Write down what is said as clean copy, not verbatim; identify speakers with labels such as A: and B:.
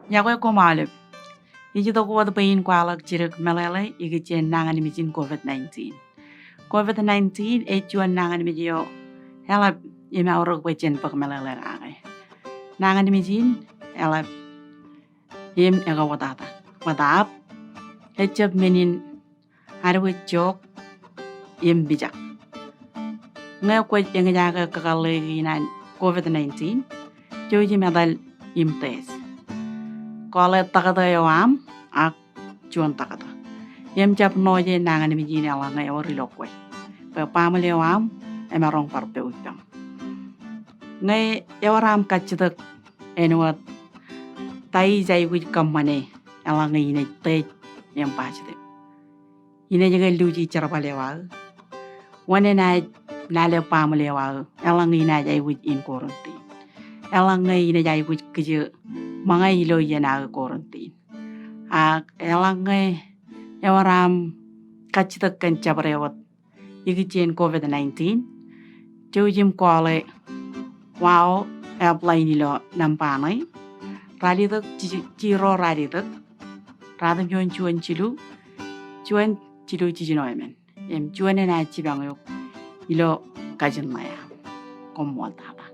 A: Yago ko malip. Iji to ko pain kwalak chirik malala igi chen nangan mijin COVID-19. COVID-19 chuan nangan mijio helap ima orok pa chen pak malala age. Nangan mijin helap im ega watata. Watap echap menin harwe chok im bijak. Ngay ko yang jaga kakaliginan COVID-19 joji medal im tes. Kalau takata yawam ak chuan takata. Yam chap noje nangan mijin ala ngay ori lokwe. Pe pamali yawam emarong parpe utang. Ngay yawaram kachitak enwat tai jai wit kamane ala ngay ine te yam pachite. Ine jaga luji charapalewa. Wane na nale pamali yawa ala ngay na jai wit in quarantine. Ala ngay ine jai wit kje mga ilo yana quarantine. Elangay yawaram kachitak kan chabrewat igichin COVID-19 jujim kwale wow apply nilo nampanay raditak chiro raditak radam chuan chilu chijinoymen em chuan na chibang yok ilo kajin maya komwal taba